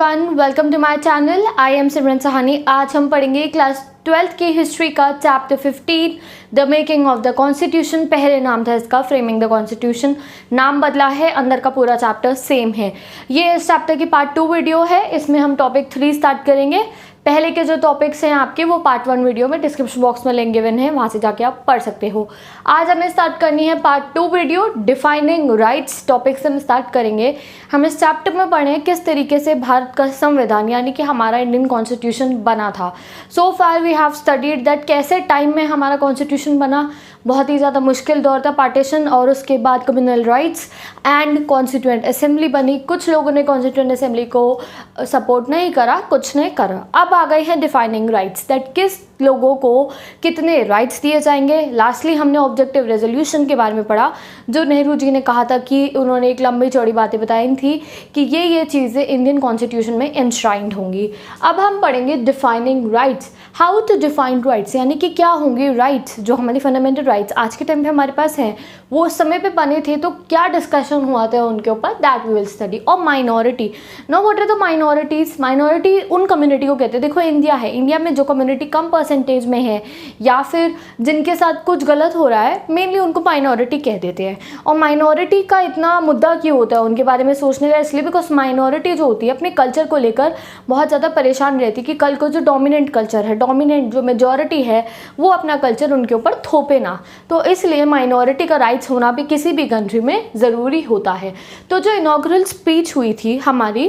Welcome to my channel. I am Simran Sahani. आज हम पढ़ेंगे क्लास 12th की हिस्ट्री का chapter 15 the making of the constitution. पहले नाम था इसका फ्रेमिंग द कॉन्स्टिट्यूशन, नाम बदला है, अंदर का पूरा चैप्टर सेम है। ये इस चैप्टर की पार्ट 2 वीडियो है। इसमें हम टॉपिक 3 स्टार्ट करेंगे। पहले के जो टॉपिक्स हैं आपके वो पार्ट 1 वीडियो में डिस्क्रिप्शन बॉक्स में लिंक गिवन है, वहाँ से जाके आप पढ़ सकते हो। आज हमें स्टार्ट करनी है part 2 video defining rights topic से हम स्टार्ट करेंगे। हम इस चैप्टर में पढ़ें किस तरीके से भारत का संविधान यानी कि हमारा इंडियन कॉन्स्टिट्यूशन बना था। So far we have studied that कैसे टाइम में हमारा कॉन्स्टिट्यूशन बना। बहुत ही ज़्यादा मुश्किल दौर था पार्टीशन, और उसके बाद communal riots and constituent assembly बनी। कुछ लोगों ने कॉन्स्टिट्यूएंट असेंबली को सपोर्ट नहीं करा, कुछ ने करा। अब आ गए हैं डिफाइनिंग राइट्स, दैट किस लोगों को कितने राइट्स दिए जाएंगे। लास्टली हमने ऑब्जेक्टिव रेजोल्यूशन के बारे में पढ़ा, जो नेहरू जी ने कहा था कि उन्होंने एक लंबी चौड़ी बातें बताई थी कि ये चीज़ें इंडियन कॉन्स्टिट्यूशन में इंश्राइंड होंगी। अब हम पढ़ेंगे defining rights, how to define rights, यानी कि क्या होंगी राइट्स, जो हमारी फंडामेंटल राइट्स आज के टाइम पे हमारे पास हैं, वो उस समय पे बने थे तो क्या डिस्कशन हुआ था उनके ऊपर, दैट वी विल स्टडी। और minority, no what are the minorities. Minority उन कम्युनिटी को कहते हैं, देखो इंडिया है, इंडिया में जो कम्युनिटी कम परसेंटेज में है या फिर जिनके साथ कुछ गलत हो रहा है, मेनली उनको माइनॉरिटी कह देते हैं। और माइनॉरिटी का इतना मुद्दा क्यों होता है उनके बारे में सोचने का, इसलिए बिकॉज माइनॉरिटी जो होती है अपने कल्चर को लेकर बहुत ज़्यादा परेशान रहती है कि कल को जो डोमिनेंट कल्चर है, डोमिनेंट जो मेजॉरिटी है, वो अपना कल्चर उनके ऊपर थोपे ना। तो इसलिए माइनॉरिटी का राइट्स होना भी किसी भी कंट्री में ज़रूरी होता है। तो जो इनॉग्रल स्पीच हुई थी हमारी,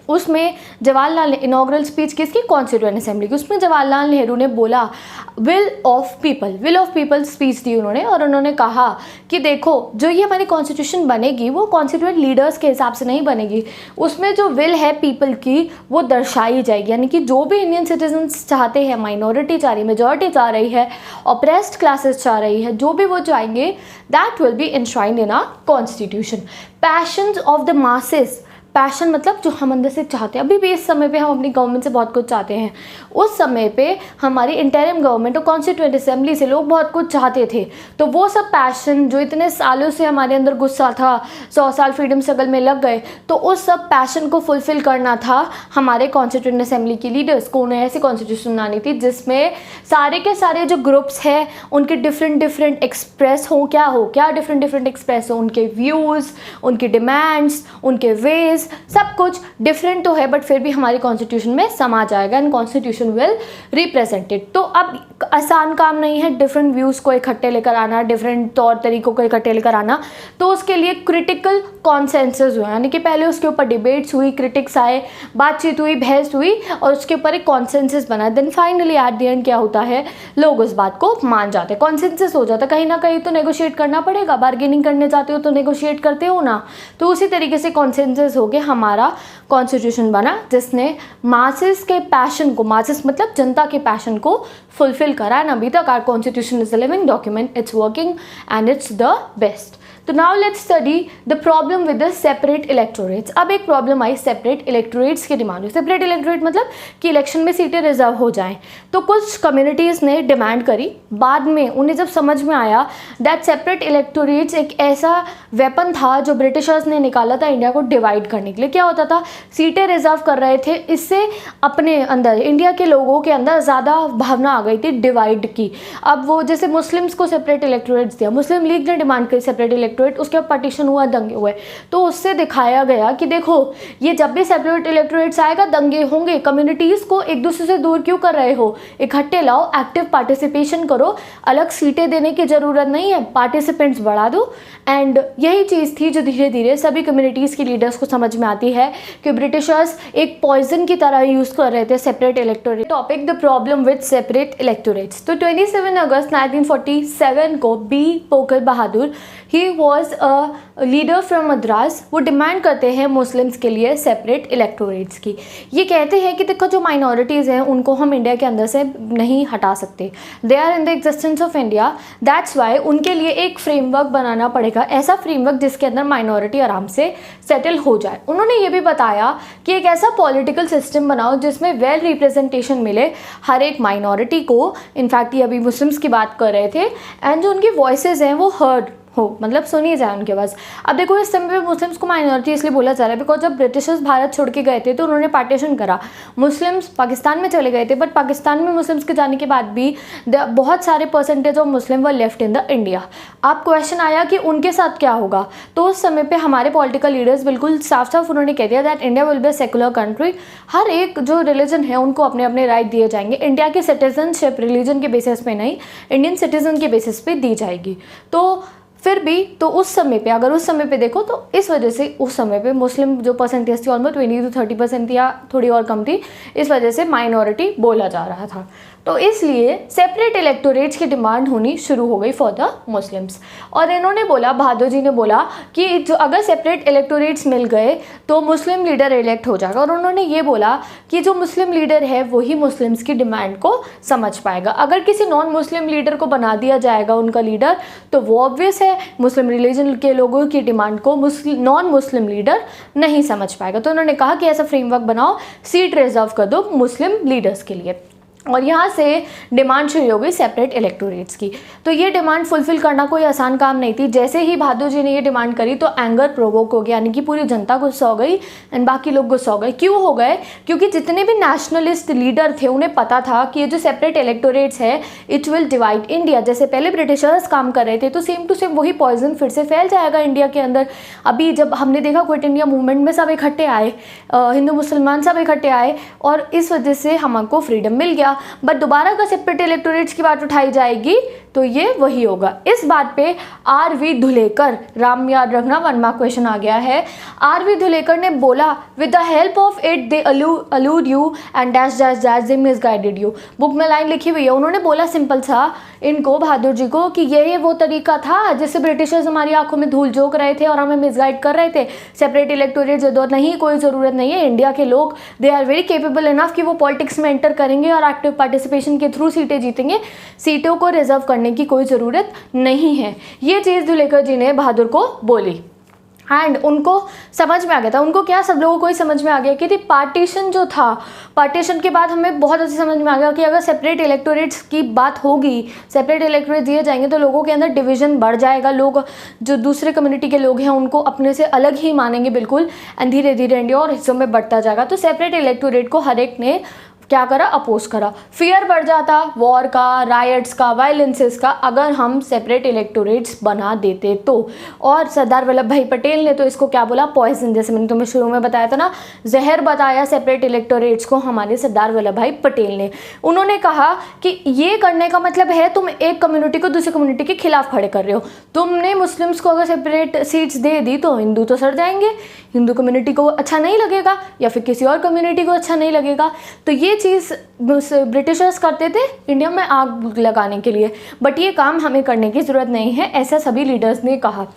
उसमें जवाहरलाल इनॉग्रल स्पीच किसकी, कॉन्स्टिट्यूएंट असेंबली की, उसमें जवाहरलाल नेहरू ने बोला विल ऑफ पीपल स्पीच दी उन्होंने। और उन्होंने कहा कि देखो जो ये हमारी कॉन्स्टिट्यूशन बनेगी वो कॉन्स्टिट्यूएंट लीडर्स के हिसाब से नहीं बनेगी, उसमें जो विल है पीपल की वो दर्शाई जाएगी। यानी कि जो भी इंडियन सिटीजन्स चाहते हैं, माइनॉरिटी चाह रही है, मेजॉरिटी चाह रही है, ऑप्रेस्ड क्लासेस चाह रही है, जो भी वो चाहेंगे, that will be enshrined in our constitution. Passions of the masses, passion मतलब जो हम अंदर से चाहते हैं। अभी भी इस समय पे हम अपनी गवर्नमेंट से बहुत कुछ चाहते हैं, उस समय पे हमारी इंटरिम गवर्नमेंट और कॉन्स्टिट्यूएंट असेंबली से लोग बहुत कुछ चाहते थे। तो वो सब पैशन जो इतने सालों से हमारे अंदर गुस्सा था, 100 साल फ्रीडम स्ट्रगल में लग गए, तो उस सब पैशन को फुलफिल करना था हमारे कॉन्स्टिट्यूएंट असेंबली की लीडर्स को। उन्हें ऐसी कॉन्स्टिट्यूशन बनानी थी जिसमें सारे के सारे जो ग्रुप्स हैं उनके डिफरेंट एक्सप्रेस हो, क्या डिफरेंट एक्सप्रेस हो, उनके व्यूज़, उनकी डिमांड्स, उनके वेज, सब कुछ डिफरेंट तो है बट फिर भी हमारी कॉन्स्टिट्यूशन में समा जाएगा and constitution will represent it. तो अब आसान काम नहीं है डिफरेंट व्यूज़ को इकट्ठे लेकर आना, डिफरेंट तौर तरीकों को इकट्ठे लेकर आना। तो उसके लिए क्रिटिकल कॉन्सेंसस हुआ, यानी कि पहले उसके ऊपर डिबेट्स हुई, क्रिटिक्स आए, बातचीत हुई, बहस हुई और उसके ऊपर एक कॉन्सेंसस बना। Then finally at the end क्या होता है, लोग उस बात को मान जाते हैं, कॉन्सेंसस हो जाता है। कहीं ना कहीं तो नेगोशिएट करना पड़ेगा, बार्गेनिंग करने जाते हो तो नेगोशिएट करते हो ना। तो उसी तरीके से कॉन्सेंसस हो गया, हमारा कॉन्स्टिट्यूशन बना जिसने मासेस के पैशन को, मासेस मतलब जनता के पैशन को फुलफिल करा। एंड अभी तक our constitution is a living document, it's working and it's the best. तो now let's study the problem with the separate electorates. अब एक प्रॉब्लम आई सेपरेट इलेक्टोरेट्स की डिमांड हुई। सेपरेट इलेक्टोरेट मतलब कि इलेक्शन में सीटें रिजर्व हो जाएं। तो कुछ कम्युनिटीज़ ने डिमांड करी, बाद में उन्हें जब समझ में आया दैट सेपरेट इलेक्टोरेट्स एक ऐसा वेपन था जो ब्रिटिशर्स ने निकाला था इंडिया को डिवाइड करने के लिए। क्या होता था, सीटें रिजर्व कर रहे थे, इससे अपने अंदर इंडिया के लोगों के अंदर ज़्यादा भावना आ गई थी डिवाइड की। अब वो जैसे मुस्लिम्स को सेपरेट इलेक्टोरेट्स दिया, मुस्लिम लीग ने डिमांड करी सेपरेट इलेक्टोरेट, उसके बाद पार्टीशन हुआ, दंगे हुए। तो उससे दिखाया गया कि देखो ये जब भी सेपरेट इलेक्टोरेट्स आएगा दंगे होंगे, कम्युनिटीज़ को एक दूसरे से दूर क्यों कर रहे हो, इकट्ठे लाओ, एक्टिव पार्टिसिपेशन करो, अलग सीटें देने की ज़रूरत नहीं है, पार्टिसिपेंट्स बढ़ा दो। एंड यही चीज़ थी जो धीरे धीरे सभी कम्युनिटीज़ के लीडर्स को समझ में आती है कि ब्रिटिशर्स एक पॉइजन की तरह यूज़ कर रहे थे separate electorate. Topic the problem with separate electorates. तो 27 अगस्त 1947 को B Pocker Bahadur, he was a leader from Madras, वो डिमांड करते हैं मुस्लिम्स के लिए सेपरेट इलेक्टोरेट्स की। ये कहते हैं कि देखो जो माइनॉरिटीज़ हैं उनको हम इंडिया के अंदर से नहीं हटा सकते, they are in the existence of India, that's why उनके लिए एक फ्रेमवर्क बनाना पड़ेगा, ऐसा फ्रेमवर्क जिसके अंदर माइनॉरिटी आराम से सेटल हो जाए। उन्होंने ये भी बताया कि एक ऐसा पॉलिटिकल सिस्टम बनाओ जिसमें वेल रिप्रेजेंटेशन मिले हर एक माइनॉरिटी को। इनफैक्ट ये अभी मुस्लिम्स की बात कर रहे थे, एंड जो उनकी वॉइसेस हैं वो हर्ड हो, मतलब सुनी जाए उनके पास। अब देखो इस समय पे मुस्लिम्स को माइनॉरिटी इसलिए बोला जा रहा है बिकॉज जब ब्रिटिशर्स भारत छोड़ के गए थे तो उन्होंने पार्टीशन करा, मुस्लिम्स पाकिस्तान में चले गए थे, बट पाकिस्तान में मुस्लिम्स के जाने के बाद भी बहुत सारे percentage of Muslim were left in the India. अब क्वेश्चन आया कि उनके साथ क्या होगा, तो उस समय पे हमारे पॉलिटिकल लीडर्स बिल्कुल साफ साफ उन्होंने कह दिया that India will be secular country, हर एक जो रिलीजन है उनको अपने अपने राइट दिए जाएंगे, इंडिया की सिटीजनशिप रिलीजन के बेसिस पे नहीं, इंडियन सिटीजन के बेसिस पे दी जाएगी। तो फिर भी तो उस समय पे अगर उस समय पे देखो तो इस वजह से उस समय पे मुस्लिम जो परसेंटेज थी ऑलमोस्ट 20 to 30% या थोड़ी और कम थी, इस वजह से माइनॉरिटी बोला जा रहा था। तो इसलिए सेपरेट इलेक्टोरेट्स की डिमांड होनी शुरू हो गई फॉर द मुस्लिम्स। और इन्होंने बोला, बहादुर जी ने बोला कि जो अगर सेपरेट इलेक्टोरेट्स मिल गए तो मुस्लिम लीडर इलेक्ट हो जाएगा, और उन्होंने ये बोला कि जो मुस्लिम लीडर है वही मुस्लिम्स की डिमांड को समझ पाएगा। अगर किसी नॉन मुस्लिम लीडर को बना दिया जाएगा उनका लीडर तो वो ऑब्वियस है मुस्लिम रिलीजन के लोगों की डिमांड को नॉन मुस्लिम लीडर नहीं समझ पाएगा। तो उन्होंने कहा कि ऐसा फ्रेमवर्क बनाओ, सीट रिजर्व कर दो मुस्लिम लीडर्स के लिए, और यहाँ से डिमांड शुरू हो गई सेपरेट इलेक्टोरेट्स की। तो ये डिमांड फुलफिल करना कोई आसान काम नहीं थी। जैसे ही बहादुर जी ने ये डिमांड करी तो एंगर प्रोवोक हो गया, यानी कि पूरी जनता गुस्सा हो गई एंड बाकी लोग गुस्सा हो गए। क्यों हो गए? क्योंकि जितने भी नेशनलिस्ट लीडर थे उन्हें पता था कि ये जो सेपरेट इलेक्टोरेट्स है इट विल डिवाइड इंडिया। जैसे पहले ब्रिटिशर्स काम कर रहे थे तो सेम टू सेम वही पॉइजन फिर से फैल जाएगा इंडिया के अंदर। अभी जब हमने देखा क्विट इंडिया मूवमेंट में सब इकट्ठे आए, हिंदू मुसलमान सब इकट्ठे आए और इस वजह से हमको फ्रीडम मिल गया, बट दोबारा अगर सेपरेट इलेक्टोरेट्स की बात उठाई जाएगी तो ये वही होगा। इस बात पे आर.वी. धुलेकर, राम याद रखना 1 मार्क क्वेश्चन आ गया है, आर.वी. धुलेकर ने बोला with the help of it they allured you and dash dash dash they misguided you. Book में लाइन लिखी हुई है, उन्होंने बोला सिंपल सा इनको, बहादुर जी को, कि ये वो तरीका था जिससे ब्रिटिशर्स हमारी आंखों में धूल झोंक रहे थे और हमें मिसगाइड कर रहे थे। सेपरेट इलेक्टोरेट नहीं, कोई ज़रूरत नहीं है, इंडिया के लोग they are very capable enough कि वो पॉलिटिक्स में एंटर करेंगे और एक्टिव पार्टिसिपेशन के थ्रू सीटें जीतेंगे, सीटों को रिजर्व करने की कोई ज़रूरत नहीं है। ये चीज़ धुलेकर जी ने बहादुर को बोली एंड उनको समझ में आ गया था। उनको क्या, सब लोगों को ही समझ में आ गया कि पार्टीशन जो था, पार्टीशन के बाद हमें बहुत अच्छे समझ में आ गया कि अगर सेपरेट इलेक्टोरेट्स की बात होगी, सेपरेट इलेक्टोरेट दिए जाएंगे तो लोगों के अंदर डिवीजन बढ़ जाएगा, लोग जो दूसरे कम्युनिटी के लोग हैं उनको अपने से अलग ही मानेंगे बिल्कुल, एंड धीरे धीरे इंडिया और हिस्सों में बढ़ता जाएगा। तो सेपरेट इलेक्टोरेट को हर एक ने क्या करा, अपोज करा। फियर बढ़ जाता वॉर का, रायट्स का, वायलेंसेस का, अगर हम सेपरेट इलेक्टोरेट्स बना देते तो। और सरदार वल्लभ भाई पटेल ने तो इसको क्या बोला, पॉइजन, जैसे मैंने तुम्हें शुरू में बताया था ना, जहर बताया सेपरेट इलेक्टोरेट्स को हमारे सरदार वल्लभ भाई पटेल ने। उन्होंने कहा कि ये करने का मतलब है तुम एक कम्युनिटी को दूसरी कम्युनिटी के खिलाफ खड़े कर रहे हो। तुमने मुस्लिम्स को अगर सेपरेट सीट्स दे दी तो हिंदू तो सड़ जाएंगे, हिंदू कम्युनिटी को अच्छा नहीं लगेगा या फिर किसी और कम्युनिटी को अच्छा नहीं लगेगा। तो ये चीज़ ब्रिटिशर्स करते थे इंडिया में आग लगाने के लिए, बट ये काम हमें करने की ज़रूरत नहीं है, ऐसा सभी लीडर्स ने कहा।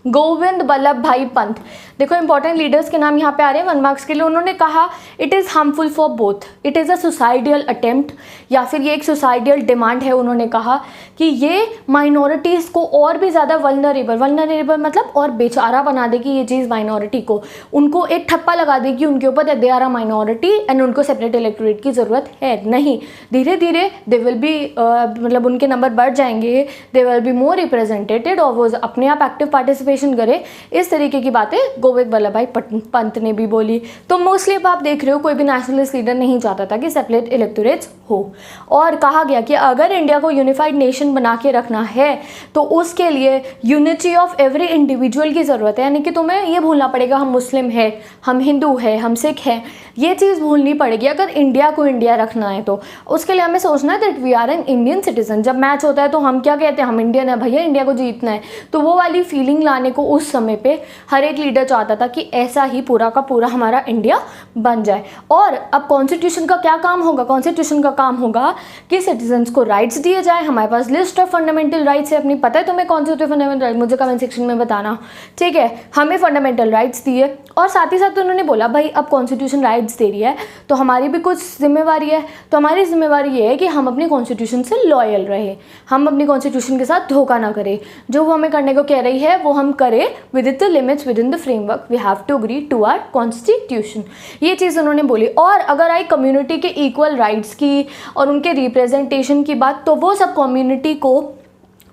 गोविंद बल्लभ भाई पंत, देखो इंपॉर्टेंट लीडर्स के नाम यहाँ पे आ रहे हैं 1 मार्क्स के लिए। उन्होंने कहा it is harmful for both, it is a suicidal attempt, या फिर ये एक सुसाइडियल डिमांड है। उन्होंने कहा कि ये माइनॉरिटीज़ को और भी ज़्यादा वल्नरेबल मतलब और बेचारा बना देगी ये चीज़ माइनॉरिटी को, उनको एक ठप्पा लगा देगी उनके ऊपर, they are a minority and उनको सेपरेट इलेक्टोरेट की ज़रूरत है नहीं। धीरे धीरे दे विल बी मतलब उनके नंबर बढ़ जाएंगे, they will be more represented और वो अपने आप एक्टिव पार्टिसिपेशन करे। इस तरीके की बातें गोविंद बल्लभ भाई पंत ने भी बोली। तो मोस्टली अब आप देख रहे हो कोई भी नेशनलिस्ट लीडर नहीं चाहता था कि सेपरेट इलेक्टोरेट्स हो, और कहा गया कि अगर इंडिया को यूनिफाइड नेशन बना के रखना है तो उसके लिए यूनिटी ऑफ एवरी इंडिविजुअल की ज़रूरत है। यानी कि तुम्हें ये भूलना पड़ेगा हम मुस्लिम है, हम हिंदू है, हम सिख हैं, ये चीज़ भूलनी पड़ेगी अगर इंडिया को इंडिया रखना है। तो उसके लिए हमें सोचना है that we are an Indian citizen. जब मैच होता है तो हम क्या कहते हैं, हम इंडियन है भैया, इंडिया को जीतना है। तो वो वाली फीलिंग लाने को उस समय पे हर एक लीडर चाहता था कि ऐसा ही पूरा का पूरा हमारा इंडिया बन जाए। और अब कॉन्स्टिट्यूशन का क्या काम होगा, कॉन्स्टिट्यूशन का काम होगा कि सिटीजन्स को राइट्स दिए जाए। हमारे पास लिस्ट ऑफ फंडामेंटल राइट्स है अपनी, पता है तुम्हें कौन से होते हैं फंडामेंटल राइट, मुझे कमेंट सेक्शन में बताना, ठीक है। हमें फंडामेंटल राइट्स दिए और साथ ही साथ उन्होंने बोला भाई अब कॉन्स्टिट्यूशन राइट्स दे रही है तो हमारी भी कुछ जिम्मेवारी है। तो हमारी जिम्मेवारी ये है कि हम अपनी कॉन्स्टिट्यूशन से लॉयल रहे, हम अपनी कॉन्स्टिट्यूशन के साथ धोखा ना करें, जो वो हमें करने को कह रही है वो हम करें within the limits, within the framework, we have to agree to our constitution. ये चीज़ उन्होंने बोली। और अगर आई कम्युनिटी के इक्वल राइट्स की और उनके रिप्रेजेंटेशन की बात, तो वो सब कम्युनिटी को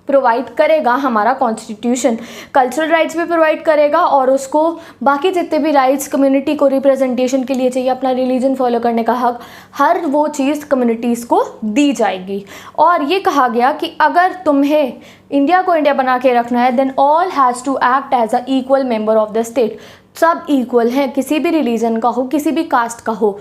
प्रोवाइड करेगा हमारा कॉन्स्टिट्यूशन। कल्चरल राइट्स भी प्रोवाइड करेगा और उसको बाकी जितने भी राइट्स कम्युनिटी को रिप्रेजेंटेशन के लिए चाहिए, अपना रिलीजन फॉलो करने का हक, हर वो चीज़ कम्युनिटीज़ को दी जाएगी। और ये कहा गया कि अगर तुम्हें इंडिया को इंडिया बना के रखना है then all has to act as a equal member of the state. सब इक्वल हैं, किसी भी रिलीजन का हो, किसी भी कास्ट का हो,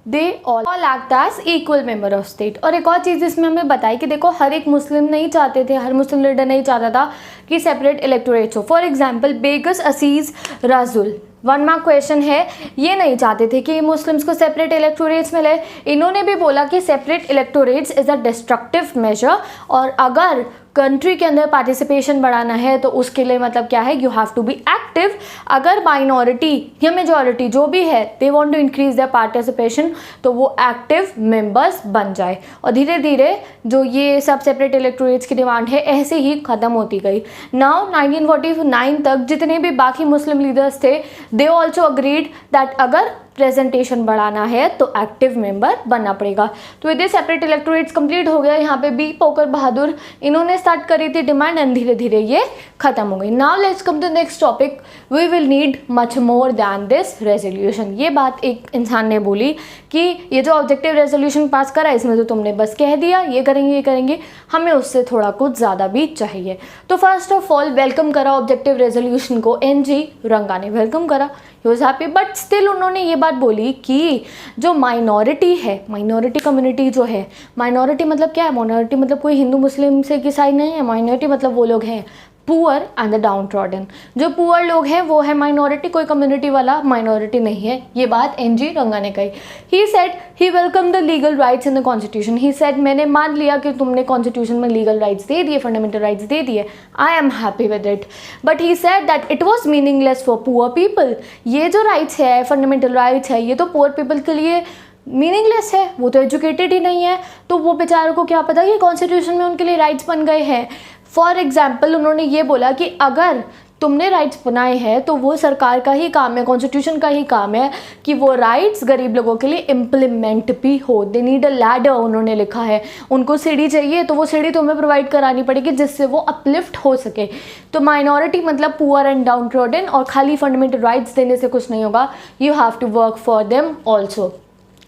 they all act as equal member of state. और एक और चीज़ इसमें हमें बताई कि देखो हर एक मुस्लिम नहीं चाहते थे, हर मुस्लिम लीडर नहीं चाहता था कि सेपरेट इलेक्टोरेट्स हो। For example Begum Aizaz Rasul, 1 mark question है, ये नहीं चाहते थे कि मुस्लिम्स को सेपरेट इलेक्टोरेट्स मिले। इन्होंने भी बोला कि separate electorates is a destructive measure, और अगर कंट्री के अंदर पार्टिसिपेशन बढ़ाना है तो उसके लिए मतलब क्या है, you have to be active. अगर माइनॉरिटी या मेजॉरिटी जो भी है they want to increase their participation तो वो एक्टिव मेंबर्स बन जाए। और धीरे धीरे जो ये सब सेपरेट इलेक्टोरेट्स की डिमांड है ऐसे ही ख़त्म होती गई। नाउ 1949 तक जितने भी बाकी मुस्लिम लीडर्स थे दे ऑल्सो अग्रीड दैट अगर प्रेजेंटेशन बढ़ाना है तो एक्टिव मेंबर बनना पड़ेगा। तो ये सेपरेट इलेक्टोरेट्स कंप्लीट हो गया। यहाँ पे बी पोकर बहादुर इन्होंने स्टार्ट करी थी डिमांड एंड धीरे धीरे ये खत्म हो गई। Now let's come to next topic, we will need much more than this resolution. ये बात एक इंसान ने बोली कि ये जो ऑब्जेक्टिव रेजोल्यूशन पास करा इसमें तो तुमने बस कह दिया ये करेंगे, हमें उससे थोड़ा कुछ ज़्यादा भी चाहिए। तो फर्स्ट ऑफ ऑल वेलकम करा ऑब्जेक्टिव रेजोल्यूशन को NG रंगा ने वेलकम करा, he was happy. But still उन्होंने ये बात बोली कि जो माइनॉरिटी है, माइनॉरिटी कम्युनिटी जो है, माइनॉरिटी मतलब क्या है, माइनॉरिटी मतलब कोई हिंदू मुस्लिम से ईसाई नहीं है, माइनॉरिटी मतलब वो लोग हैं poor and the down trodden. जो पुअर लोग हैं वो है माइनॉरिटी, कोई कम्युनिटी वाला माइनॉरिटी नहीं है। ये बात NG रंगा ने कही। He said he welcome the legal rights in the constitution. He said मैंने मान लिया कि तुमने कॉन्स्टिट्यूशन में लीगल राइट्स दे दिए, फंडामेंटल राइट्स दे दिए, I am happy with it. But he said that it was meaningless for poor people. ये जो राइट्स है, फंडामेंटल राइट्स है, ये तो पुअर पीपल के लिए मीनिंगलेस है, वो तो एजुकेटेड ही नहीं है, तो वो बेचारों को क्या पता कि कॉन्स्टिट्यूशन में उनके लिए राइट्स बन गए हैं। फॉर एग्जाम्पल उन्होंने ये बोला कि अगर तुमने राइट्स बनाए हैं तो वो सरकार का ही काम है, कॉन्स्टिट्यूशन का ही काम है कि वो राइट्स गरीब लोगों के लिए इम्प्लीमेंट भी हो। दे नीड अ लैडर, उन्होंने लिखा है, उनको सीढ़ी चाहिए तो वो सीढ़ी तुम्हें प्रोवाइड करानी पड़ेगी जिससे वो अपलिफ्ट हो सके। तो माइनॉरिटी मतलब पुअर एंड डाउन ट्रॉडन, और खाली फंडामेंटल राइट्स देने से कुछ नहीं होगा, you have to work for them also.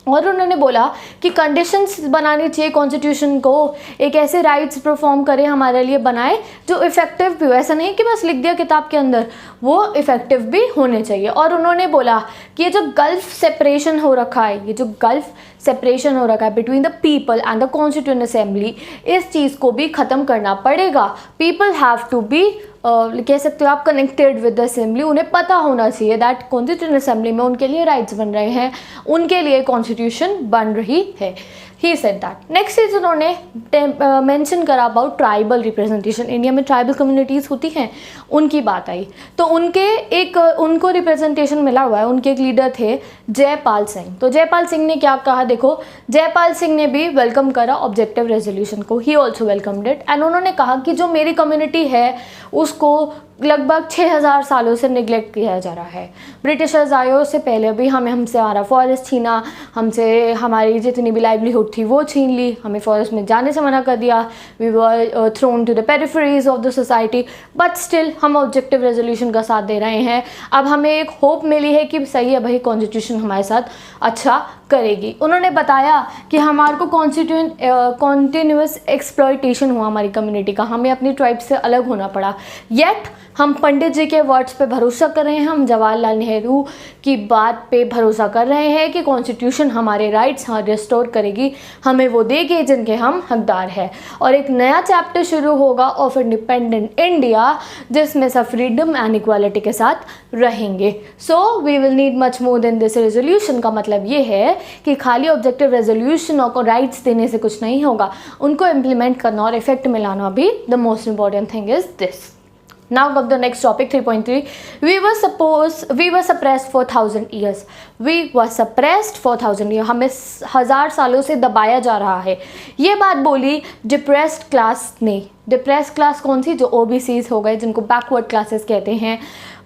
और उन्होंने बोला कि कंडीशंस बनानी चाहिए कॉन्स्टिट्यूशन को, एक ऐसे राइट्स परफॉर्म करे हमारे लिए बनाए जो इफ़ेक्टिव भी हो, ऐसा नहीं कि बस लिख दिया किताब के अंदर, वो इफ़ेक्टिव भी होने चाहिए। और उन्होंने बोला कि ये जो गल्फ सेपरेशन हो रखा है, ये जो गल्फ सेपरेशन हो रखा है between the people and the constituent assembly, इस चीज़ को भी ख़त्म करना पड़ेगा। पीपल हैव टू बी कह सकते हो आप कनेक्टेड विद द असेंबली, उन्हें पता होना चाहिए दैट कॉन्स्टिट्यूएंट असेंबली में उनके लिए राइट्स बन रहे हैं, उनके लिए कॉन्स्टिट्यूशन बन रही है। He said that. नेक्स्ट चीज़ उन्होंने मेंशन करा अबाउट ट्राइबल रिप्रेजेंटेशन। इंडिया में ट्राइबल कम्युनिटीज़ होती हैं, उनकी बात आई तो उनको रिप्रेजेंटेशन मिला हुआ है। उनके एक लीडर थे जयपाल सिंह। तो जयपाल सिंह ने क्या कहा, देखो जयपाल सिंह ने भी वेलकम करा ऑब्जेक्टिव रेजोल्यूशन को, he also welcomed it. And उन्होंने कहा कि जो मेरी कम्युनिटी है उसको लगभग 6000 सालों से निगलेक्ट किया जा रहा है। ब्रिटिशर्स आए उससे पहले भी हमसे हमारा फॉरेस्ट छीना, हमसे हमारी जितनी भी लाइवलीहुड थी वो छीन ली, हमें फॉरेस्ट में जाने से मना कर दिया, we were thrown to the peripheries of the society. But still हम ऑब्जेक्टिव रेजोल्यूशन का साथ दे रहे हैं। अब हमें एक होप मिली है कि सही है भाई, कॉन्स्टिट्यूशन हमारे साथ अच्छा करेगी। उन्होंने बताया कि हमारे को कॉन्टिन्यूस एक्सप्लॉयटेशन हुआ हमारी कम्युनिटी का, हमें अपनी ट्राइब से अलग होना पड़ा, येट हम पंडित जी के वर्ड्स पे भरोसा कर रहे हैं, हम जवाहरलाल नेहरू की बात पे भरोसा कर रहे हैं कि कॉन्स्टिट्यूशन हमारे राइट्स रिस्टोर करेगी, हमें वो देगी जिनके हम हकदार हैं। और एक नया चैप्टर शुरू होगा ऑफ इंडिपेंडेंट इंडिया जिसमें सब फ्रीडम एंड इक्वालिटी के साथ रहेंगे। So we will need much more then this resolution. का मतलब ये है कि खाली ऑब्जेक्टिव रेजोल्यूशन और राइट्स देने से कुछ नहीं होगा, उनको इम्प्लीमेंट करना और इफेक्ट में लाना भी the most important thing is this. Now come the next topic 3.3. We were suppressed for 1000 years. We were suppressed for 1000 years. हमें 1000 सालों से दबाया जा रहा है। ये बात बोली डिप्रेस्ड क्लास ने। डिप्रेस्ड क्लास कौन सी? जो OBCs हो गए, जिनको बैकवर्ड क्लासेस कहते हैं,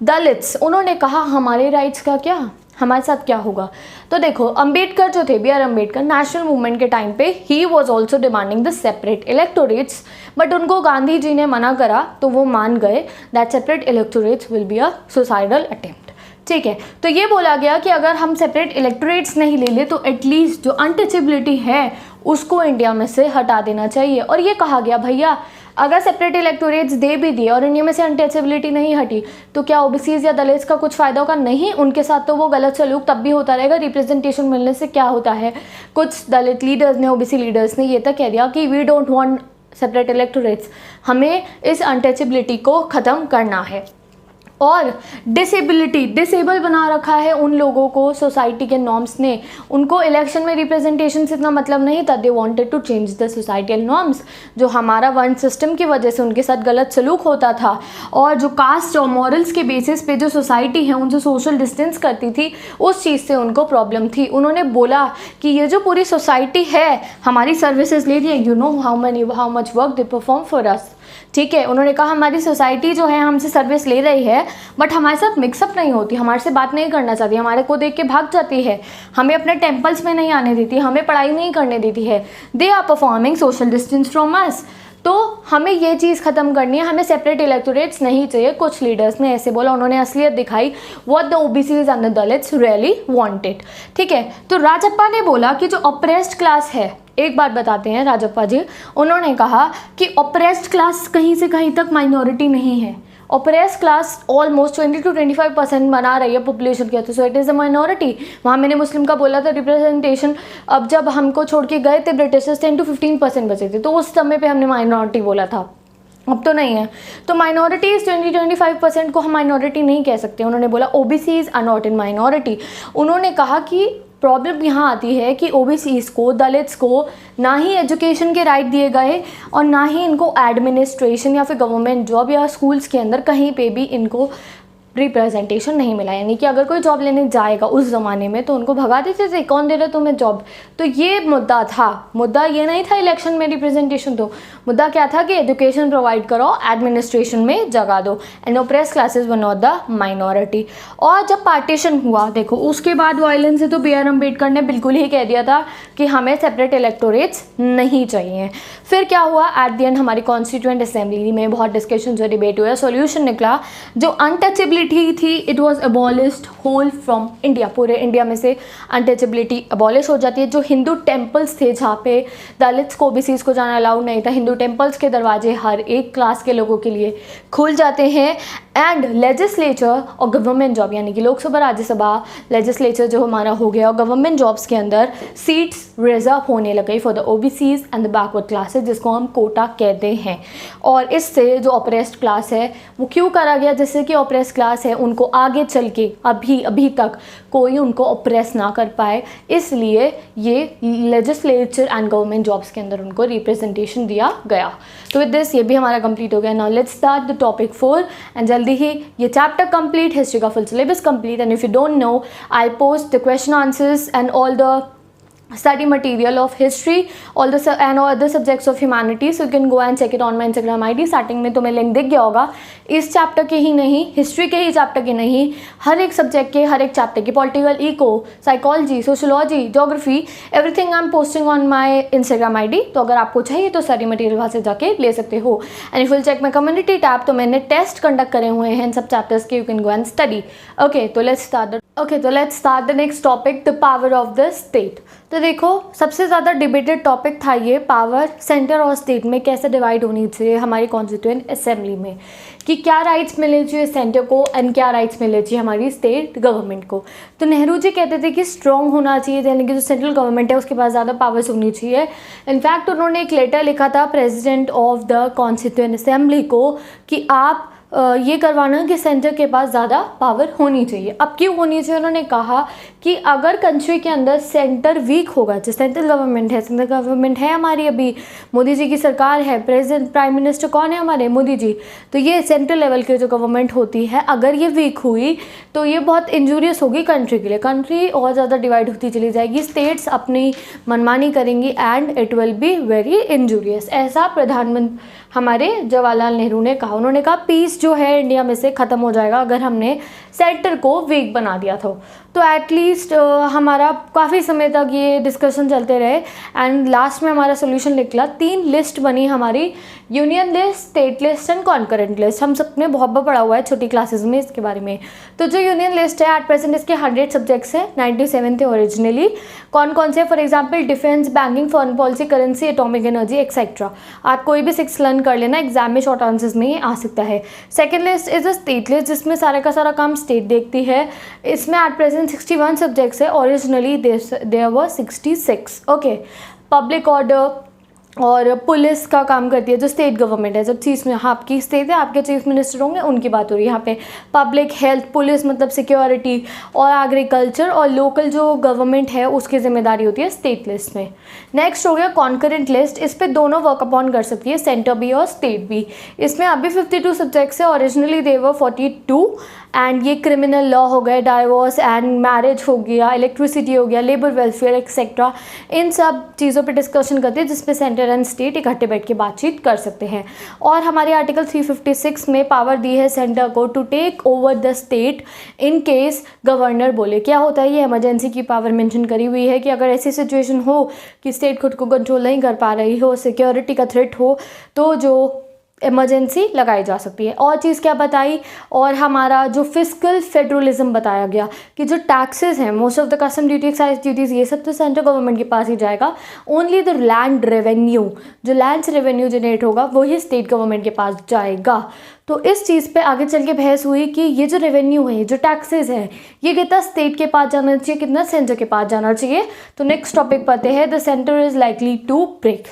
दलित्स। उन्होंने कहा हमारे राइट्स का क्या, हमारे साथ क्या होगा। तो देखो अंबेडकर जो थे, B.R. अम्बेडकर, नेशनल मूवमेंट के टाइम पे he was also demanding the separate electorates, but उनको गांधी जी ने मना करा तो वो मान गए that separate electorates will be a suicidal attempt. ठीक है, तो ये बोला गया कि अगर हम सेपरेट इलेक्टोरेट्स नहीं ले ले तो एटलीस्ट जो अनटचेबिलिटी है उसको इंडिया में से हटा देना चाहिए। और ये कहा गया भैया अगर सेपरेट इलेक्टोरेट्स दे भी दिए और इंडिया में से अनटचेबिलिटी नहीं हटी तो क्या ओबीसीज या दलित्स का कुछ फ़ायदा होगा? नहीं, उनके साथ तो वो गलत सलूक तब भी होता रहेगा। रिप्रेजेंटेशन मिलने से क्या होता है, कुछ दलित लीडर्स ने, ओबीसी लीडर्स ने ये तक कह दिया कि we don't want separate electorates, हमें इस अनटचेबिलिटी को ख़त्म करना है। और डिसेबल बना रखा है उन लोगों को सोसाइटी के नॉर्म्स ने, उनको इलेक्शन में रिप्रेजेंटेशन से इतना मतलब नहीं था। They wanted to change the societal norms, जो हमारा वर्ण सिस्टम की वजह से उनके साथ गलत सलूक होता था और जो कास्ट और मॉरल्स के बेसिस पे जो सोसाइटी है उनसे सोशल डिस्टेंस करती थी, उस चीज़ से उनको प्रॉब्लम थी। उन्होंने बोला कि ये जो पूरी सोसाइटी है हमारी सर्विसेज ले रही है, you know how much work they perform for us. ठीक है, उन्होंने कहा हमारी सोसाइटी जो है हमसे सर्विस ले रही है बट हमारे साथ मिक्सअप नहीं होती, हमारे से बात नहीं करना चाहती, हमारे को देख के भाग जाती है, हमें अपने टेम्पल्स में नहीं आने देती, हमें पढ़ाई नहीं करने देती है। They are performing social distance from us. तो हमें ये चीज़ ख़त्म करनी है, हमें सेपरेट इलेक्टोरेट्स नहीं चाहिए। कुछ लीडर्स ने ऐसे बोला, उन्होंने असलियत दिखाई, what the OBCs and the Dalits really wanted. ठीक है, तो राजप्पा ने बोला कि जो ऑप्रेस्ड क्लास है, एक बात बताते हैं राजप्पा जी, उन्होंने कहा कि ऑप्रेस्ड क्लास कहीं से कहीं तक माइनॉरिटी नहीं है। ऑप्रेस्ड क्लास ऑलमोस्ट 20 to 25% बना रही है पॉपुलेशन के, तो so it is a minority. वहाँ मैंने मुस्लिम का बोला था रिप्रेजेंटेशन, अब जब हमको छोड़ के गए थे ब्रिटिशर्स 10 to 15% बचे थे, तो उस समय पे हमने माइनॉरिटी बोला था, अब तो नहीं है। तो माइनॉरिटीज़ 20-25% को हम माइनॉरिटी नहीं कह सकते। उन्होंने बोला OBCs are not in minority. उन्होंने कहा कि प्रॉब्लम यहाँ आती है कि ओबीसीज को, दलित्स को ना ही एजुकेशन के राइट दिए गए और ना ही इनको एडमिनिस्ट्रेशन या फिर गवर्नमेंट जॉब या स्कूल्स के अंदर कहीं पे भी इनको रिप्रेजेंटेशन नहीं मिला। यानी कि अगर कोई जॉब लेने जाएगा उस ज़माने में तो उनको भगा देते थे, कौन दे रहा तुम्हें जॉब। तो ये मुद्दा था, मुद्दा ये नहीं था इलेक्शन में रिप्रेजेंटेशन दो, मुद्दा क्या था कि एजुकेशन प्रोवाइड करो, एडमिनिस्ट्रेशन में जगह दो, and oppressed classes one of the minority. और जब पार्टीशन हुआ, देखो उसके बाद वायलेंस से तो B.R. अम्बेडकर ने बिल्कुल ही कह दिया था कि हमें सेपरेट इलेक्टोरेट्स नहीं चाहिए। फिर क्या हुआ, एट द एंड हमारी कॉन्स्टिट्यूएंट असेंबली में बहुत डिस्कशन जो डिबेट हुआ, सोल्यूशन निकला, जो अनटचेबिलिटी थी it was abolished whole from India. पूरे इंडिया में से अनटचेबिलिटी अबॉलिश हो जाती है। जो हिंदू टेम्पल्स थे जहाँ पे दलित्स को, ओबीसीज को जाना अलाउड नहीं था, हिंदू टेम्पल्स के दरवाजे हर एक क्लास के लोगों के लिए खुल जाते हैं। एंड लेजिस्लेचर और गवर्नमेंट जॉब, यानी कि लोकसभा, राज्यसभा, लेजिस्लेचर जो हमारा हो गया, और गवर्नमेंट जॉब्स के अंदर सीट्स रिजर्व होने लगी for the OBCs and the backward classes, जिसको हम कोटा कहते हैं। और इससे जो ऑप्रेस्ड क्लास है वो क्यों करा गया, जिससे कि ऑप्रेस्ड क्लास है उनको आगे चल के अभी तक कोई उनको ऑप्रेस ना कर पाए, इसलिए ये लेजिस्लेचर एंड गवर्नमेंट जॉब्स के अंदर उनको रिप्रेजेंटेशन दिया गया। तो विद दिस ये भी हमारा कंप्लीट हो गया। Now let's start the topic 4 and जल्दी ही ये चैप्टर कंप्लीट, हिस्ट्री का full syllabus complete. And if you don't know I post the question answers and all the study material of history all the and all other subjects of humanities, so you can go and check it on my Instagram ID। Starting में तुम्हें link दिख गया होगा। इस chapter के ही नहीं, history के ही chapter के नहीं, हर एक सब्जेक्ट के, हर एक चैप्टर के, political, eco, psychology, sociology, geography, everything I am posting on my Instagram ID। तो अगर आपको चाहिए तो सारी मटेरियल वहाँ से जाके ले सकते हो। And if will check my community tab, तो मैंने टेस्ट कंडक्ट करे हुए हैं सब चैप्टर्स के, you can go and study. Okay, तो let's start the next topic, the power of the state. तो देखो सबसे ज़्यादा डिबेटेड टॉपिक था ये, पावर सेंटर और स्टेट में कैसे डिवाइड होनी चाहिए हमारी कॉन्स्टिट्यूएंट असेंबली में, कि क्या राइट्स मिलने चाहिए सेंटर को एंड क्या राइट्स मिलने चाहिए हमारी स्टेट गवर्नमेंट को। तो नेहरू जी कहते थे कि स्ट्रॉन्ग होना चाहिए, यानी कि जो सेंट्रल गवर्नमेंट है उसके पास ज़्यादा पावर्स होनी चाहिए। इनफैक्ट उन्होंने एक लेटर लिखा था president of the constituent assembly को कि आप ये करवाना कि सेंटर के पास ज़्यादा पावर होनी चाहिए। अब क्यों होनी चाहिए, उन्होंने कहा कि अगर कंट्री के अंदर सेंटर वीक होगा, जो सेंट्रल गवर्नमेंट है हमारी, अभी मोदी जी की सरकार है, प्रेसिडेंट प्राइम मिनिस्टर कौन है हमारे, मोदी जी, तो ये सेंट्रल लेवल की जो गवर्नमेंट होती है अगर ये वीक हुई तो ये बहुत इंजूरियस होगी कंट्री के लिए, कंट्री और ज़्यादा डिवाइड होती चली जाएगी, स्टेट्स अपनी मनमानी करेंगी and it will be very injurious. ऐसा प्रधानमंत्री हमारे जवाहरलाल नेहरू ने कहा। उन्होंने कहा पीस पीस जो है इंडिया में से ख़त्म हो जाएगा अगर हमने सेंटर को वीक बना दिया तो एटलीस्ट हमारा काफ़ी समय तक ये डिस्कशन चलते रहे एंड लास्ट में हमारा सोल्यूशन निकला। 3 लिस्ट बनी हमारी, union list, state list and concurrent list. हम सबने बहुत बार पढ़ा हुआ है छोटी क्लासेस में इसके बारे में। तो जो यूनियन लिस्ट है एट प्रेजेंट इसके 100 सब्जेक्ट्स हैं, 97 थे ओरिजिनली। कौन कौन से? For example defence, banking, foreign policy, currency, atomic energy etcetera. आप कोई भी 6 लर्न कर लेना, एग्जाम में शॉर्ट आंसर्स में ही आ सकता है। Second list is a state list जिसमें सारा का सारा काम स्टेट देखती है। इसमें एट प्रेजेंट 61 सब्जेक्ट्स है, originally there were 66। Okay, public order और पुलिस का काम करती है जो स्टेट गवर्नमेंट है। जब चीफ में आपकी स्टेट है, आपके चीफ मिनिस्टर होंगे, उनकी बात हो रही है यहाँ पे। पब्लिक हेल्थ, पुलिस मतलब सिक्योरिटी, और एग्रीकल्चर और लोकल जो गवर्नमेंट है उसकी जिम्मेदारी होती है स्टेट लिस्ट में। नेक्स्ट हो गया कॉन्करेंट लिस्ट। इस पे दोनों वर्क अपॉन कर सकती है, सेंटर भी और स्टेट भी। इसमें अभी 52 सब्जेक्ट्स है, ओरिजिनली दे वर 42 एंड ये क्रिमिनल लॉ हो गए, डाइवोर्स एंड मैरिज हो गया, इलेक्ट्रिसिटी हो गया, लेबर वेलफेयर एक्सेट्रा, इन सब चीज़ों पे डिस्कशन करते हैं जिसपे सेंटर एंड स्टेट इकट्ठे बैठ के बातचीत कर सकते हैं। और हमारे आर्टिकल 356 में पावर दी है सेंटर को to take over the state in case governor बोले। क्या होता है? ये इमरजेंसी की पावर मेंशन करी हुई है कि अगर ऐसी सिचुएशन हो कि स्टेट खुद को कंट्रोल नहीं कर पा रही हो, सिक्योरिटी का थ्रेट हो, तो जो इमरजेंसी लगाई जा सकती है। और चीज़ क्या बताई? और हमारा जो फिस्कल फेडरलिज्म बताया गया कि जो टैक्सेस हैं, most of the custom duty, excise duties, ये सब तो सेंट्रल गवर्नमेंट के पास ही जाएगा। ओनली द लैंड रेवेन्यू, जो लैंड से रेवेन्यू जनरेट होगा वही स्टेट गवर्नमेंट के पास जाएगा। तो इस चीज़ पे आगे चल के बहस हुई कि ये जो रेवेन्यू है, जो टैक्सेस है, ये कितना स्टेट के पास जाना चाहिए, कितना सेंटर के पास जाना चाहिए। तो नेक्स्ट टॉपिक पढ़ते हैं, the centre is likely to break.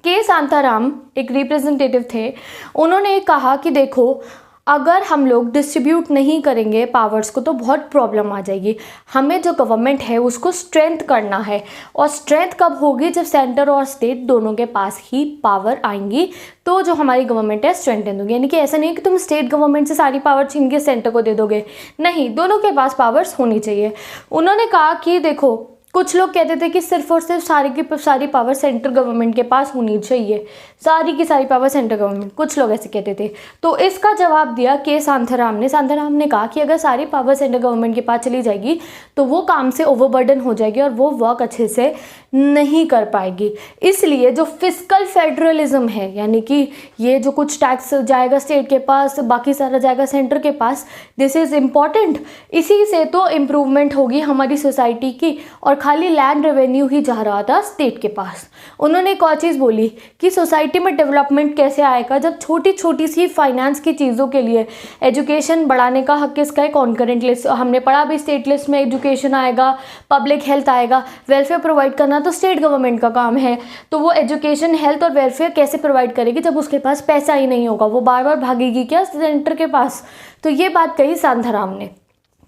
K Shantaram एक रिप्रेजेंटेटिव थे, उन्होंने कहा कि देखो अगर हम लोग डिस्ट्रीब्यूट नहीं करेंगे पावर्स को तो बहुत प्रॉब्लम आ जाएगी। हमें जो गवर्नमेंट है उसको स्ट्रेंथ करना है, और स्ट्रेंथ कब होगी? जब सेंटर और स्टेट दोनों के पास ही पावर आएंगी तो जो हमारी गवर्नमेंट है स्ट्रेंथन होगी। यानी कि ऐसा नहीं कि तुम स्टेट गवर्नमेंट से सारी पावर छीन के सेंटर को दे दोगे, नहीं, दोनों के पास पावर्स होनी चाहिए। उन्होंने कहा कि देखो कुछ लोग कहते थे कि सिर्फ और सिर्फ सारी की सारी पावर सेंट्रल गवर्नमेंट के पास होनी चाहिए, सारी की सारी पावर सेंट्रल गवर्नमेंट, कुछ लोग ऐसे कहते थे। तो इसका जवाब दिया के शांताराम ने। शांताराम ने कहा कि अगर सारी पावर सेंट्रल गवर्नमेंट के पास चली जाएगी तो वो काम से ओवरबर्डन हो जाएगी और वो वर्क अच्छे से नहीं कर पाएगी। इसलिए जो फिस्कल फेडरलिज्म है, यानी कि ये जो कुछ टैक्स जाएगा स्टेट के पास, बाकी सारा जाएगा सेंटर के पास, दिस इज़ इम्पॉर्टेंट। इसी से तो इम्प्रूवमेंट होगी हमारी सोसाइटी की, और खाली लैंड रेवेन्यू ही जा रहा था स्टेट के पास। उन्होंने एक और चीज़ बोली कि सोसाइटी में डेवलपमेंट कैसे आएगा जब छोटी छोटी सी फाइनेंस की चीज़ों के लिए एजुकेशन बढ़ाने का हक किसका है? Concurrent list. हमने पढ़ा भी स्टेट लिस्ट में एजुकेशन आएगा, पब्लिक हेल्थ आएगा, वेलफेयर प्रोवाइड करना तो स्टेट गवर्नमेंट का काम है। तो वो एजुकेशन, हेल्थ और वेलफेयर कैसे प्रोवाइड करेगी जब उसके पास पैसा ही नहीं होगा? वो बार बार भागेगी क्या सेंटर के पास? तो ये बात कही शांताराम ने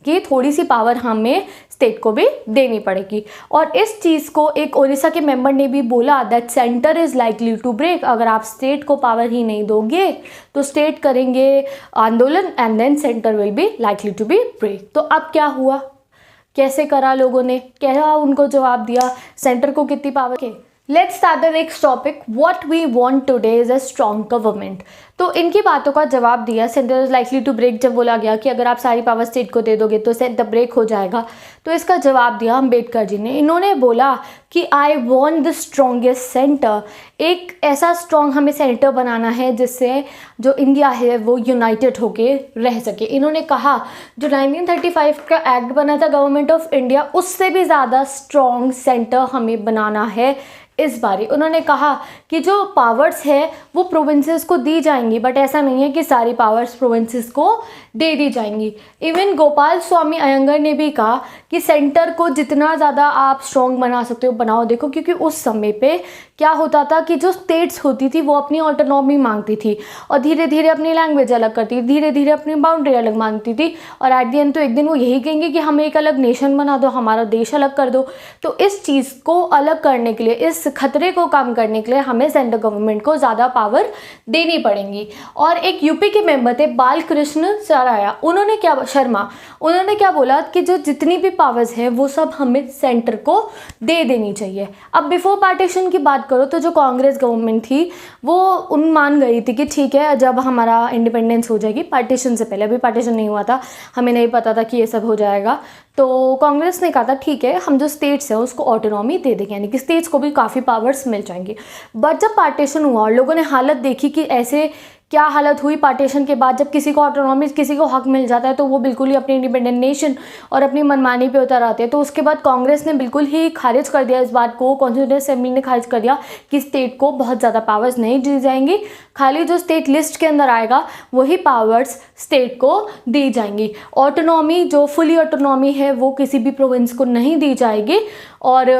कि थोड़ी सी पावर हमें स्टेट को भी देनी पड़ेगी। और इस चीज़ को एक ओडिशा के मेंबर ने भी बोला that centre is likely to break. अगर आप स्टेट को पावर ही नहीं दोगे तो स्टेट करेंगे आंदोलन and then centre will be likely to be break. तो अब क्या हुआ? कैसे करा लोगों ने? क्या उनको जवाब दिया? सेंटर को कितनी पावर के? Let's start the next topic. What we want today is a strong government. तो इनकी बातों का जवाब दिया, centre is likely to break जब बोला गया कि अगर आप सारी पावर स्टेट को दे दोगे तो सेंटर ब्रेक हो जाएगा, तो इसका जवाब दिया अम्बेडकर जी ने। इन्होंने बोला कि I want the strongest centre. एक ऐसा स्ट्रॉन्ग हमें सेंटर बनाना है जिससे जो इंडिया है वो यूनाइटेड होके रह सके। इन्होंने कहा जो 1935 का एक्ट बना था गवर्नमेंट ऑफ इंडिया, उससे भी ज़्यादा स्ट्रॉन्ग सेंटर हमें बनाना है इस बारी। उन्होंने कहा कि जो पावर्स है वो प्रोविंसेस को दी जाएंगी, बट ऐसा नहीं है कि सारी पावर्स प्रोविंसेस को दे दी जाएंगी। इवन गोपाल स्वामी अयंगर ने भी कहा कि सेंटर को जितना ज़्यादा आप स्ट्रॉन्ग बना सकते हो बनाओ। देखो क्योंकि उस समय पे क्या होता था कि जो स्टेट्स होती थी वो अपनी ऑटोनॉमी मांगती थी और धीरे धीरे अपनी लैंग्वेज अलग करती, धीरे धीरे अपनी बाउंड्री अलग मांगती थी, और एट दी एंड तो एक दिन वो यही कहेंगे कि हमें एक अलग नेशन बना दो, हमारा देश अलग कर दो। तो इस चीज़ को अलग करने के लिए, इस खतरे को कम करने के लिए हमें सेंट्रल गवर्नमेंट को ज़्यादा पावर देनी पड़ेंगी। जाएंगी। और एक यूपी के मेंबर थे बालकृष्ण सराया, उन्होंने क्या बोला कि जो जितनी भी पावर्स हैं वो सब हमें सेंटर को दे देनी चाहिए। अब बिफोर पार्टीशन की बात करो तो जो कांग्रेस गवर्नमेंट थी वो मान गई थी कि ठीक है जब हमारा इंडिपेंडेंस हो जाएगी, पार्टीशन से पहले, अभी पार्टीशन नहीं हुआ था, हमें नहीं पता था कि ये सब हो जाएगा, तो कांग्रेस ने कहा था ठीक है हम जो स्टेट्स हैं उसको ऑटोनॉमी दे देंगे, यानी कि स्टेट्स को भी काफ़ी पावर्स मिल जाएंगी। बट जब पार्टीशन हुआ और लोगों ने हालत देखी कि ऐसे क्या हालत हुई पार्टीशन के बाद, जब किसी को ऑटोनॉमी, किसी को हक मिल जाता है तो वो बिल्कुल ही अपनी इंडिपेंडेंट नेशन और अपनी मनमानी पे उतर आते हैं। तो उसके बाद कांग्रेस ने बिल्कुल ही खारिज कर दिया इस बात को, कॉन्स्टिट्यूएंट असेंबली ने खारिज कर दिया कि स्टेट को बहुत ज़्यादा पावर्स नहीं दी जाएंगी, खाली जो स्टेट लिस्ट के अंदर आएगा वही पावर्स स्टेट को दी जाएंगी। ऑटोनॉमी, जो फुली ऑटोनॉमी है वो किसी भी प्रोविंस को नहीं दी जाएगी। और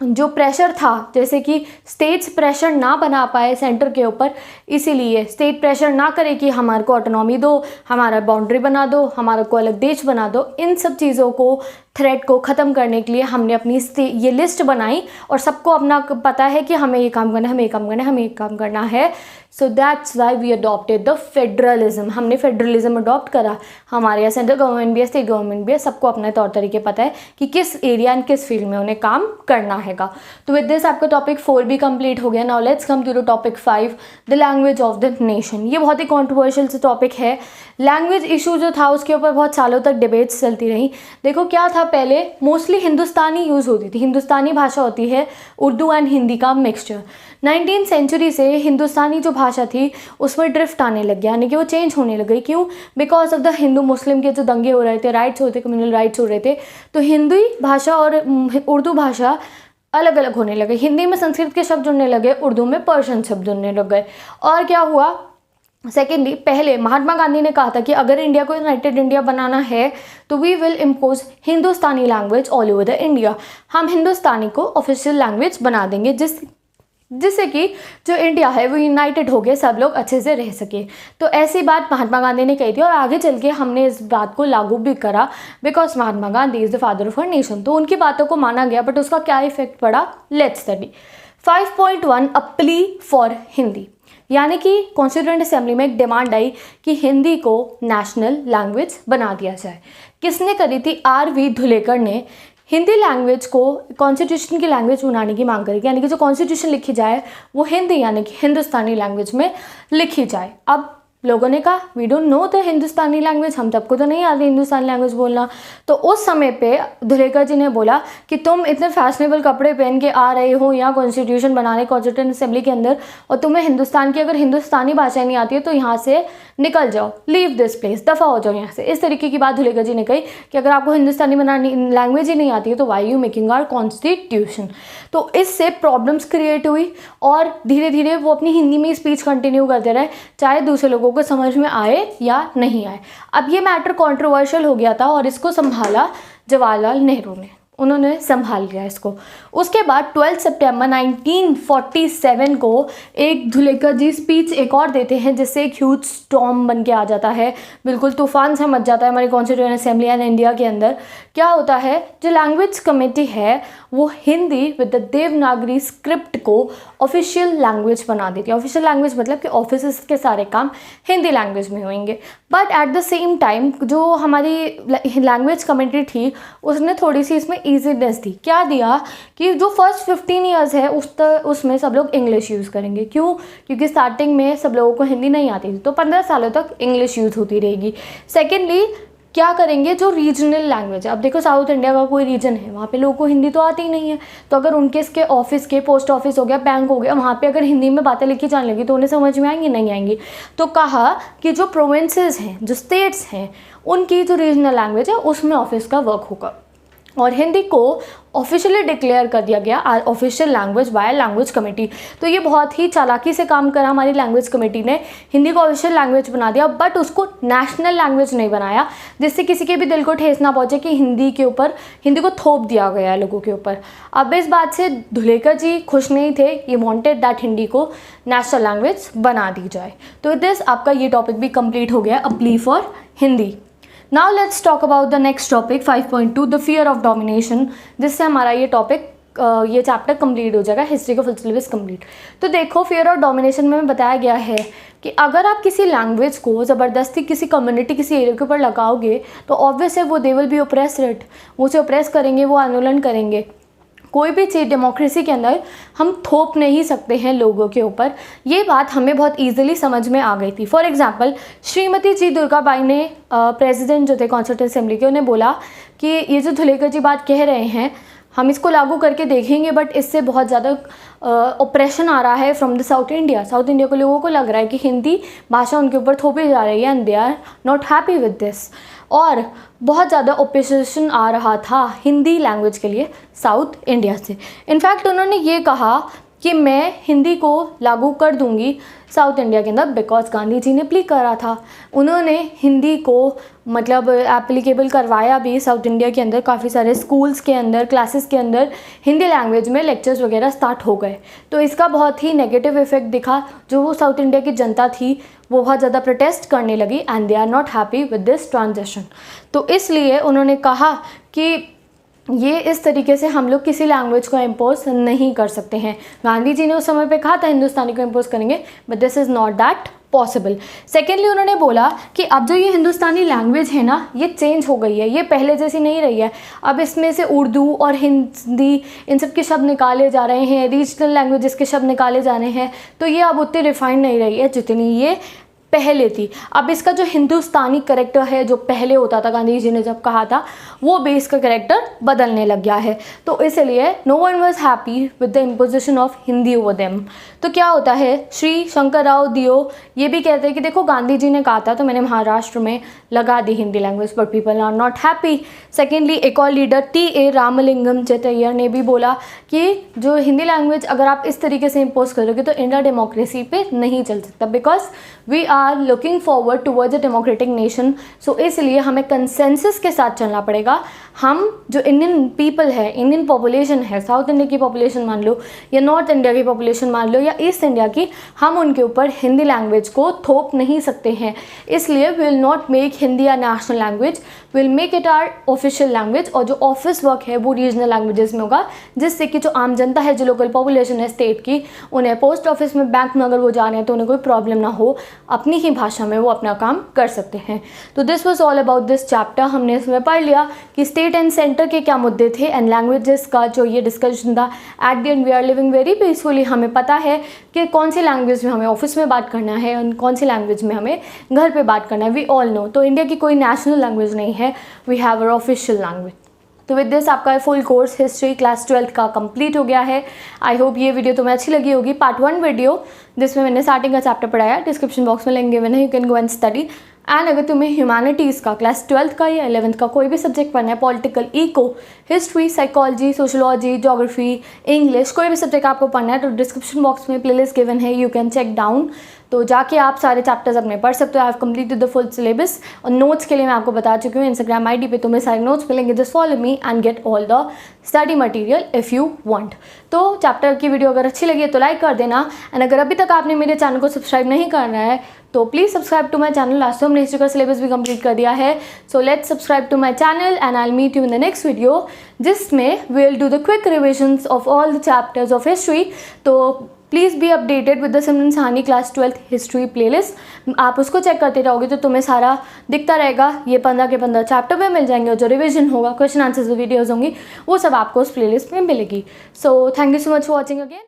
जो प्रेशर था, जैसे कि स्टेट्स प्रेशर ना बना पाए सेंटर के ऊपर, इसीलिए स्टेट प्रेशर ना करे कि हमारे को ऑटोनॉमी दो, हमारा बाउंड्री बना दो, हमारे को अलग देश बना दो, इन सब चीज़ों को, थ्रेट को ख़त्म करने के लिए हमने अपनी ये लिस्ट बनाई और सबको अपना पता है कि हमें ये काम करना है, हमें ये काम करना है, हमें ये काम करना है। So that's why we adopted the federalism, हमने फेडरलिज्म अडॉप्ट करा। हमारे यहाँ सेंट्रल गवर्नमेंट भी है, स्टेट गवर्नमेंट भी है, सबको अपने तौर तरीके पता है कि किस एरिया एंड किस फील्ड में उन्हें काम करना हैगा। तो विद दिस आपका टॉपिक 4 भी कंप्लीट हो गया। Now let's come to the topic 5, the language of the nation. ये बहुत ही कॉन्ट्रोवर्शियल से टॉपिक है। लैंग्वेज इशू जो था उसके ऊपर बहुत सालों तक डिबेट्स चलती रही। देखो क्या था, पहले मोस्टली हिंदुस्तानी यूज़ होती थी, हिंदुस्तानी भाषा होती है, उर्दू एंड हिंदी का मिक्सचर। 19th सेंचुरी से हिंदुस्तानी जो भाषा थी उस पर ड्रिफ्ट आने लग गया, यानी कि वो चेंज होने लग गई। क्यों? बिकॉज ऑफ द हिंदू मुस्लिम के जो दंगे हो रहे थे, राइट्स होते, कम्युनल राइट्स हो रहे थे, तो हिंदी भाषा और उर्दू भाषा अलग अलग होने लगे। हिंदी में संस्कृत के शब्द जुड़ने लगे, उर्दू में पर्शियन शब्द जुड़ने लग गए। और क्या हुआ, सेकेंडली, पहले महात्मा गांधी ने कहा था कि अगर इंडिया को यूनाइटेड इंडिया बनाना है तो we will impose Hindustani language all over the India. हम हिंदुस्तानी को ऑफिशियल लैंग्वेज बना देंगे जिससे कि जो इंडिया है वो यूनाइटेड हो गए, सब लोग अच्छे से रह सके। तो ऐसी बात महात्मा गांधी ने कही थी और आगे चल के हमने इस बात को लागू भी करा, because Mahatma Gandhi is the father of our nation. तो उनकी बातों को माना गया, बट उसका क्या इफेक्ट पड़ा, let's study. 5.1 a plea for Hindi, यानी कि कॉन्स्टिट्यूएंट असेंबली में एक डिमांड आई कि हिंदी को नेशनल लैंग्वेज बना दिया जाए। किसने करी थी? RV धुलेकर ने हिंदी लैंग्वेज को कॉन्स्टिट्यूशन की लैंग्वेज बनाने की मांग करी, यानी कि जो कॉन्स्टिट्यूशन लिखी जाए वो हिंदी यानी कि हिंदुस्तानी लैंग्वेज में लिखी जाए। अब लोगों ने कहा we don't know the Hindustani language, हम सबको तो नहीं आती हिंदुस्तानी लैंग्वेज बोलना। तो उस समय पे धुलेकर जी ने बोला कि तुम इतने फैशनेबल कपड़े पहन के आ रहे हो यहाँ कॉन्स्टिट्यूशन बनाने कॉन्स्टिट्यूएंट असेंबली के अंदर, और तुम्हें हिंदुस्तान की अगर हिंदुस्तानी भाषा नहीं आती है तो यहाँ से निकल जाओ, लीव दिस प्लेस, दफ़ा हो जाओ यहाँ से। इस तरीके की बात धुलेकर जी ने कही कि अगर आपको हिंदुस्तानी बनानी लैंग्वेज ही नहीं आती है तो why you making our constitution. तो इससे प्रॉब्लम्स क्रिएट हुई और धीरे धीरे वो अपनी हिंदी में स्पीच कंटिन्यू करते रहे, चाहे दूसरे लोगों को समझ में आए या नहीं आए। अब ये मैटर कंट्रोवर्शियल हो गया था और इसको संभाला जवाहरलाल नेहरू ने, उन्होंने संभाल लिया इसको। उसके बाद 12 सितंबर 1947 को एक धुलेकर जी स्पीच एक और देते हैं जिससे एक ह्यूज स्टॉर्म बन के आ जाता है, बिल्कुल तूफान सा मच जाता है हमारी कॉन्स्टिट्यूएंट असेंबली एंड इंडिया के अंदर। क्या होता है, जो लैंग्वेज कमेटी है वो Hindi with the Devanagari script को ऑफिशियल लैंग्वेज बना देती है। ऑफिशियल लैंग्वेज मतलब कि ऑफिस के सारे काम हिंदी लैंग्वेज में होंगे। But at the same time जो हमारी लैंग्वेज कमेटी थी उसने थोड़ी सी इसमें ईजीनेस दी। क्या दिया कि जो फर्स्ट 15 ईयर्स है उसमें सब लोग इंग्लिश यूज़ करेंगे। क्यों? क्योंकि स्टार्टिंग में सब लोगों को हिंदी नहीं आती थी, तो 15 सालों तक इंग्लिश यूज़ होती रहेगी। सेकेंडली क्या करेंगे, जो रीजनल लैंग्वेज है, अब देखो साउथ इंडिया का कोई रीजन है वहाँ पे लोगों को हिंदी तो आती ही नहीं है, तो अगर उनके इसके ऑफिस के पोस्ट ऑफिस हो गया, बैंक हो गया, वहाँ पे अगर हिंदी में बातें लिखी जाने लगी तो उन्हें समझ में आएंगी नहीं आएंगी। तो कहा कि जो प्रोविंसेस हैं, जो स्टेट्स हैं, उनकी जो रीजनल लैंग्वेज है उसमें ऑफिस का वर्क होगा और हिंदी को ऑफिशियली डिक्लेयर कर दिया गया official language by language committee. तो ये बहुत ही चालाकी से काम करा हमारी लैंग्वेज कमेटी ने, हिंदी को ऑफिशियल लैंग्वेज बना दिया, बट उसको नेशनल लैंग्वेज नहीं बनाया, जिससे किसी के भी दिल को ठेस ना पहुंचे कि हिंदी के ऊपर हिंदी को थोप दिया गया है लोगों के ऊपर। अब इस बात से धुलेकर जी खुश नहीं थे, ये वांटेड दैट हिंदी को नेशनल लैंग्वेज बना दी जाए। तो दिस आपका ये टॉपिक भी कंप्लीट हो गया, अ plea for Hindi. Now let's talk about the next topic 5.2 the fear of domination, जिससे हमारा ये टॉपिक ये चैप्टर कंप्लीट हो जाएगा, हिस्ट्री का फुल सिलेबस कंप्लीट। तो देखो, फियर और डोमिनेशन में बताया गया है कि अगर आप किसी लैंग्वेज को ज़बरदस्ती किसी कम्युनिटी, किसी एरिया के ऊपर लगाओगे तो ऑब्वियस है वो दे विल बी ओप्रेस्ड, वो उसे ओप्रेस करेंगे, वो आंदोलन करेंगे। कोई भी चीज़ डेमोक्रेसी के अंदर हम थोप नहीं सकते हैं लोगों के ऊपर। ये बात हमें बहुत ईजिली समझ में आ गई थी। फॉर एग्जांपल, श्रीमती जी दुर्गाबाई ने प्रेसिडेंट जो थे कॉन्स्टिट्यूंट असेंबली के, उन्हें बोला कि ये जो धुलेकर जी बात कह रहे हैं हम इसको लागू करके देखेंगे, बट इससे बहुत ज़्यादा ऑपरेशन आ रहा है from the south India. South India के लोगों को लग रहा है कि हिंदी भाषा उनके ऊपर थोपी जा रही है and they are not happy with this. और बहुत ज़्यादा ओपोजिशन आ रहा था हिंदी लैंग्वेज के लिए साउथ इंडिया से। इनफैक्ट उन्होंने ये कहा कि मैं हिंदी को लागू कर दूंगी साउथ इंडिया के अंदर, बिकॉज गांधी जी ने प्ली करा था। उन्होंने हिंदी को मतलब एप्लीकेबल करवाया भी साउथ इंडिया के अंदर। काफ़ी सारे स्कूल्स के अंदर, क्लासेस के अंदर हिंदी लैंग्वेज में लेक्चर्स वगैरह स्टार्ट हो गए। तो इसका बहुत ही नेगेटिव इफेक्ट दिखा। जो वो साउथ इंडिया की जनता थी वो बहुत ज़्यादा प्रोटेस्ट करने लगी and they are not happy with this transition. तो इसलिए उन्होंने कहा कि ये इस तरीके से हम लोग किसी लैंग्वेज को इम्पोज नहीं कर सकते हैं। गांधी जी ने उस समय पे कहा था हिंदुस्तानी को इम्पोज करेंगे, but this is not that possible. Secondly उन्होंने बोला कि अब जो ये हिंदुस्तानी लैंग्वेज है ना, ये चेंज हो गई है, ये पहले जैसी नहीं रही है। अब इसमें से उर्दू और हिंदी इन सब के शब्द निकाले जा रहे हैं, रीजनल लैंग्वेजेस के शब्द निकाले जा रहे हैं। तो ये अब उतनी रिफाइंड नहीं रही है जितनी ये पहले थी। अब इसका जो हिंदुस्तानी करेक्टर है जो पहले होता था, गांधी जी ने जब कहा था, वो भी इसका करेक्टर बदलने लग गया है। तो इसलिए no one was happy with the imposition of Hindi over them. तो क्या होता है, श्री शंकर राव दियो ये भी कहते हैं कि देखो गांधी जी ने कहा था तो मैंने महाराष्ट्र में लगा दी Hindi language, but people are not happy. Secondly, एक और लीडर टी.ए. रामलिंगम चेट्टैयर ने भी बोला कि जो हिंदी लैंग्वेज अगर आप इस तरीके से इम्पोज करोगे तो इंडिया डेमोक्रेसी पे नहीं चल सकता, because we are looking forward towards a democratic nation. So इसलिए हमें कंसेंसस के साथ चलना पड़ेगा। हम जो इंडियन पीपल है, इंडियन पॉपुलेशन है, साउथ इंडिया की पॉपुलेशन मान लो या नॉर्थ इंडिया की पॉपुलेशन मान लो या ईस्ट इंडिया की, हम उनके ऊपर हिंदी लैंग्वेज को थोप नहीं सकते हैं। इसलिए we will not make Hindi a national language, will make it our official language. और जो ऑफिस वर्क है वो रीजनल लैंग्वेजेस में होगा, जिससे कि जो आम जनता है, जो लोकल पॉपुलेशन है स्टेट की, उन्हें पोस्ट ऑफिस में, बैंक में अगर वो जा रहे हैं तो उन्हें कोई प्रॉब्लम ना हो, अपनी ही भाषा में वो अपना काम कर सकते हैं। तो this was all about this chapter. हमने इसमें पढ़ लिया कि स्टेट एंड सेंटर के क्या मुद्दे थे एंड लैंग्वेजेस का जो ये डिस्कशन था। At the end we are living very peacefully. हमें पता है कि कौन सी लैंग्वेज में हमें ऑफिस में बात करना है और कौन सी लैंग्वेज में हमें घर पे बात करना है। We all know. तो इंडिया की कोई नेशनल लैंग्वेज नहीं है, we have our official language. तो विद दिस आपका full course history class 12th का कंप्लीट हो गया है। आई होप ये वीडियो तुम्हें अच्छी लगी होगी। पार्ट 1 वीडियो जिसमें मैंने स्टार्टिंग का चैप्टर पढ़ाया, डिस्क्रिप्शन बॉक्स में लिंक गिवन है, you can go and study. And अगर तुम्हें ह्यूमैनिटीज़ का क्लास 12th का या 11th का कोई भी सब्जेक्ट पढ़ना है, political, eco, history, psychology, sociology, geography, English, कोई भी सब्जेक्ट आपको पढ़ना है तो डिस्क्रिप्शन बॉक्स में प्लेलिस्ट गिवन है, यू कैन चेक डाउन। तो जाके आप सारे चैप्टर्स अपने पढ़ सकते हो। I have completed the full syllabus. और नोट्स के लिए मैं आपको बता चुकी हूँ, इंस्टाग्राम आईडी पे तुम्हें सारे नोट्स मिलेंगे। Just follow me and get all the study material if you want. तो चैप्टर की वीडियो अगर अच्छी लगी है तो लाइक कर देना। एंड अगर अभी तक आपने मेरे चैनल को सब्सक्राइब नहीं करना है तो please subscribe to my channel. Last time हमने हिस्ट्री का सिलेबस भी कंप्लीट कर दिया है। So let's subscribe to my channel and I will meet you in the next video, जिसमें we will do the quick revisions of all the chapters of history. तो please be updated with the Simran Sahani class 12th history playlist. आप उसको check करते रहोगे तो तुम्हें सारा दिखता रहेगा। ये 15 के 15 चैप्टर में मिल जाएंगे और जो रिवीजन होगा, क्वेश्चन आंसर्स वीडियोज़ होंगी, वो सब आपको उस प्लेलिस्ट में मिलेगी। So thank you so much for watching again.